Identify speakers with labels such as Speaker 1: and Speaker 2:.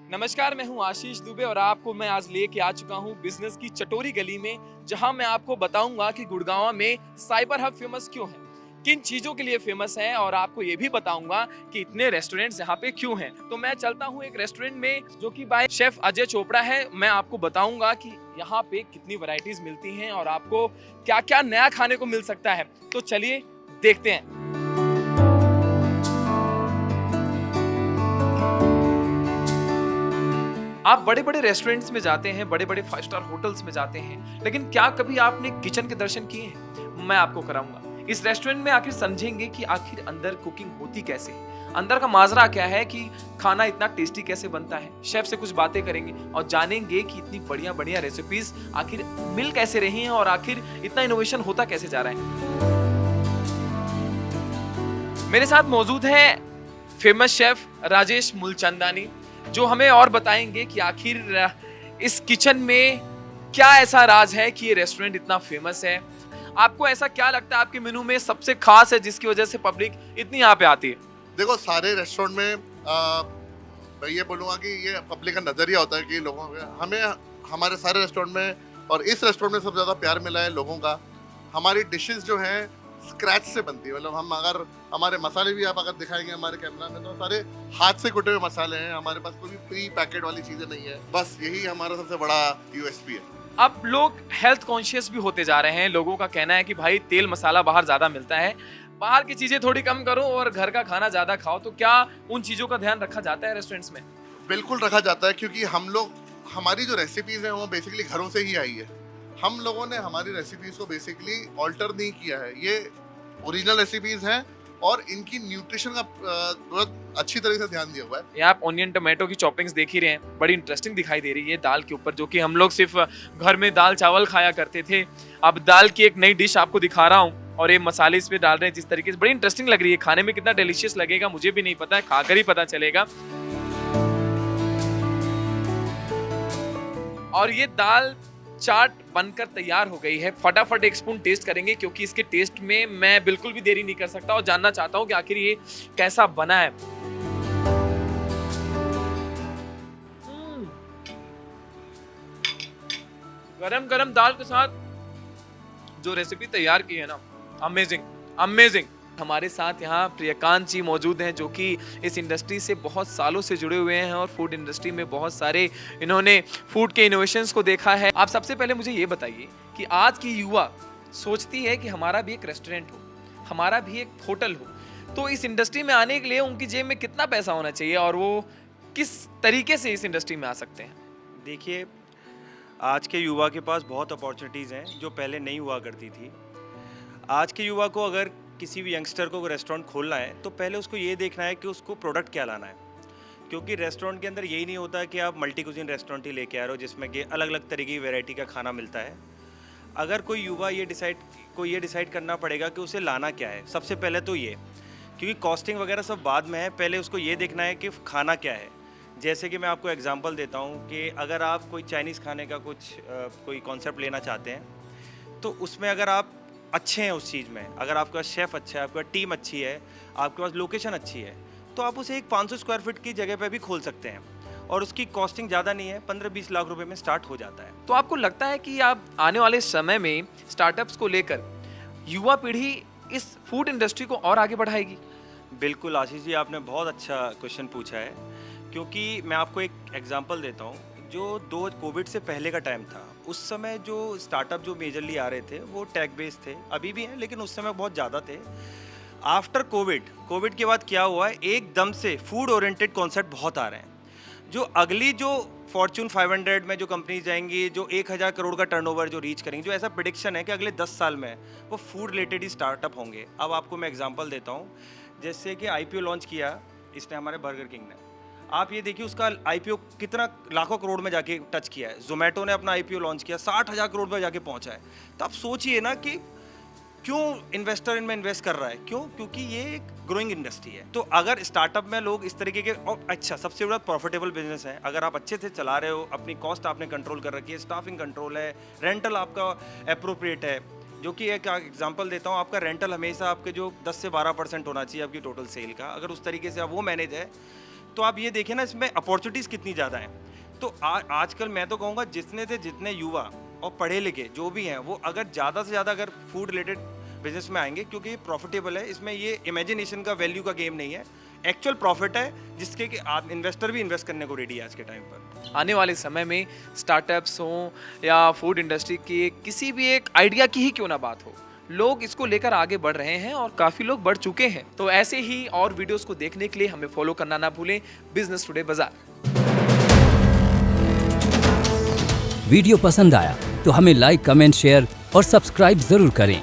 Speaker 1: नमस्कार, मैं हूं आशीष दुबे और आपको मैं आज लेके आ चुका हूं बिजनेस की चटोरी गली में, जहां मैं आपको बताऊंगा कि गुड़गांव में साइबर हब फेमस क्यों है, किन चीजों के लिए फेमस है और आपको ये भी बताऊंगा कि इतने रेस्टोरेंट्स यहाँ पे क्यों हैं। तो मैं चलता हूँ एक रेस्टोरेंट में जो कि बाय शेफ अजय चोपड़ा है। मैं आपको बताऊंगा कि यहाँ पे कितनी वैरायटीज मिलती हैं और आपको क्या क्या नया खाने को मिल सकता है। तो चलिए देखते हैं। आप बड़े बड़े रेस्टोरेंट्स में जाते हैं, बड़े बड़े 5 स्टार होटल्स में जाते हैं, लेकिन क्या कभी आपने किचन के दर्शन किए हैं? मैं आपको कराऊंगा। इस रेस्टोरेंट में आखिर समझेंगे कि आखिर अंदर कुकिंग होती कैसे है, अंदर का माजरा क्या है, कि खाना इतना टेस्टी कैसे बनता है। शेफ से कुछ बातें करेंगे और जानेंगे कि इतनी बढ़िया बढ़िया रेसिपीज आखिर मिल कैसे रही हैं और आखिर इतना इनोवेशन होता कैसे जा रहा है। मेरे साथ मौजूद है फेमस शेफ राजेश मूलचंदानी, जो हमें और बताएंगे कि आखिर इस किचन में क्या ऐसा राज है कि ये रेस्टोरेंट इतना फेमस है। आपको ऐसा क्या लगता है आपके मेनू में सबसे खास है जिसकी वजह से पब्लिक इतनी यहाँ पे आती है?
Speaker 2: देखो, सारे रेस्टोरेंट में मैं ये बोलूँगा कि ये पब्लिक का नज़रिया होता है कि लोगों का हमें हमारे सारे रेस्टोरेंट में और इस रेस्टोरेंट में सबसे ज़्यादा प्यार मिला है लोगों का। हमारी डिशेस जो हैं स्क्रैच से बनती है, मतलब हम अगर हमारे मसाले भी आप अगर दिखाएंगे हमारे कैमरा में तो सारे हाथ से कुटे हुए मसाले हैं। हमारे पास कोई भी प्री पैकेट वाली चीज़ें नहीं है। बस यही हमारा सबसे बड़ा यूएसपी है।
Speaker 1: अब लोग हेल्थ कॉन्शियस भी होते जा रहे हैं। लोगों का कहना है कि भाई तेल मसाला बाहर ज्यादा मिलता है, बाहर की चीजें थोड़ी कम करो और घर का खाना ज्यादा खाओ। तो क्या उन चीजों का ध्यान रखा जाता है रेस्टोरेंट्स में?
Speaker 2: बिल्कुल रखा जाता है, क्योंकि हम लोग हमारी जो रेसिपीज़ हैं वो बेसिकली घरों से ही आई है। हम लोगों ने हमारी रेसिपीज़ को बेसिकली ऑल्टर नहीं किया है। ये ओरिजिनल रेसिपीज़ हैं और इनकी न्यूट्रिशन का बहुत अच्छी तरह से ध्यान दिया हुआ है।
Speaker 1: ये आप ऑनियन टोमेटो की चॉपिंग्स देख ही रहे हैं, बड़ी इंटरेस्टिंग दिखाई दे रही है दाल के ऊपर, जो कि हम लोग सिर्फ घर में दाल चावल खाया करते थे। अब दाल की एक नई डिश आपको दिखा रहा हूँ और ये मसाले इस पे डाल रहे हैं जिस तरीके से, बड़ी इंटरेस्टिंग लग रही है। खाने में कितना डिलीशियस लगेगा मुझे भी नहीं पता है, खाकर ही पता चलेगा। और ये दाल चाट बनकर तैयार हो गई है। फटाफट एक स्पून टेस्ट करेंगे क्योंकि इसके टेस्ट में मैं बिल्कुल भी देरी नहीं कर सकता और जानना चाहता हूँ कि आखिर ये कैसा बना है। गरम गरम दाल के साथ जो रेसिपी तैयार की है ना, अमेजिंग अमेजिंग। हमारे साथ यहाँ प्रियकांत जी मौजूद हैं, जो कि इस इंडस्ट्री से बहुत सालों से जुड़े हुए हैं और फूड इंडस्ट्री में बहुत सारे इन्होंने फूड के इनोवेशंस को देखा है। आप सबसे पहले मुझे ये बताइए कि आज की युवा सोचती है कि हमारा भी एक रेस्टोरेंट हो, हमारा भी एक होटल हो, तो इस इंडस्ट्री में आने के लिए उनकी जेब में कितना पैसा होना चाहिए और वो किस तरीके से इस इंडस्ट्री में आ सकते हैं?
Speaker 3: देखिए, आज के युवा के पास बहुत अपॉर्चुनिटीज़ हैं जो पहले नहीं हुआ करती थी। आज के युवा को अगर किसी भी यंगस्टर को रेस्टोरेंट खोलना है तो पहले उसको ये देखना है कि उसको प्रोडक्ट क्या लाना है, क्योंकि रेस्टोरेंट के अंदर यही नहीं होता कि आप मल्टी कुजिन रेस्टोरेंट ही लेके आ रहे हो जिसमें कि अलग अलग तरीके की वैरायटी का खाना मिलता है। अगर कोई युवा ये डिसाइड करना पड़ेगा कि उसे लाना क्या है, सबसे पहले तो ये, क्योंकि कॉस्टिंग वगैरह सब बाद में है, पहले उसको ये देखना है कि खाना क्या है। जैसे कि मैं आपको एग्जांपल देता हूँ कि अगर आप कोई चाइनीज़ खाने का कोई कॉन्सेप्ट लेना चाहते हैं तो उसमें अगर आप अच्छे हैं उस चीज़ में, अगर आपका शेफ़ अच्छा है, आपका टीम अच्छी है, आपके पास लोकेशन अच्छी है, तो आप उसे एक 500 स्क्वायर फीट की जगह पे भी खोल सकते हैं और उसकी कॉस्टिंग ज़्यादा नहीं है, 15-20 लाख रुपए में स्टार्ट हो जाता है।
Speaker 1: तो आपको लगता है कि आप आने वाले समय में स्टार्टअप्स को लेकर युवा पीढ़ी इस फूड इंडस्ट्री को और आगे बढ़ाएगी?
Speaker 3: बिल्कुल आशीष जी, आपने बहुत अच्छा क्वेश्चन पूछा है, क्योंकि मैं आपको एक एग्जांपल देता हूँ। जो कोविड से पहले का टाइम था, उस समय जो स्टार्टअप जो मेजरली आ रहे थे वो टेक बेस्ड थे, अभी भी हैं लेकिन उस समय बहुत ज़्यादा थे। आफ्टर कोविड के बाद क्या हुआ है, एकदम से फूड ओरिएंटेड कॉन्सेप्ट बहुत आ रहे हैं। जो फॉर्च्यून 500 में जो कंपनीज जाएंगी, जो 1000 करोड़ का टर्नओवर जो रीच करेंगी, जो ऐसा प्रिडिक्शन है कि अगले 10 साल में वो फूड रिलेटेड ही स्टार्टअप होंगे। अब आपको मैं एग्जांपल देता हूँ, जैसे कि आईपीओ लॉन्च किया इसने हमारे बर्गर किंग ने। आप ये देखिए उसका आईपीओ कितना लाखों करोड़ में जाके टच किया है। जोमेटो ने अपना आईपीओ लॉन्च किया, 60,000 करोड़ में जाके पहुंचा है। तो आप सोचिए ना कि क्यों इन्वेस्टर इनमें इन्वेस्ट कर रहा है, क्यों? क्योंकि ये एक ग्रोइंग इंडस्ट्री है। तो अगर स्टार्टअप्प में लोग इस तरीके के, और अच्छा सबसे बड़ा प्रॉफिटेबल बिजनेस है, अगर आप अच्छे से चला रहे हो, अपनी कॉस्ट आपने कंट्रोल कर रखी है, स्टाफिंग कंट्रोल है, रेंटल आपका अप्रोप्रिएट है, जो कि एक एग्जांपल देता हूँ, आपका रेंटल हमेशा आपके जो 10 से 12% होना चाहिए आपकी टोटल सेल का, अगर उस तरीके से आप वो मैनेज है तो आप ये देखिए ना इसमें अपॉर्चुनिटीज़ कितनी ज़्यादा हैं। तो आजकल मैं तो कहूँगा जितने युवा और पढ़े लिखे जो भी हैं वो अगर ज़्यादा से ज़्यादा अगर फूड रिलेटेड बिजनेस में आएंगे, क्योंकि ये प्रॉफिटेबल है, इसमें ये इमेजिनेशन का वैल्यू का गेम नहीं है, एक्चुअल प्रॉफिट है जिसके कि इन्वेस्टर भी इन्वेस्ट करने को रेडी है आज के टाइम पर।
Speaker 1: आने वाले समय में स्टार्टअप्स हों या फूड इंडस्ट्री की किसी भी एक आइडिया की ही क्यों ना बात हो, लोग इसको लेकर आगे बढ़ रहे हैं और काफ़ी लोग बढ़ चुके हैं। तो ऐसे ही और वीडियोस को देखने के लिए हमें फॉलो करना ना भूलें, बिजनेस टुडे बाजार।
Speaker 4: वीडियो पसंद आया तो हमें लाइक, कमेंट, शेयर और सब्सक्राइब जरूर करें।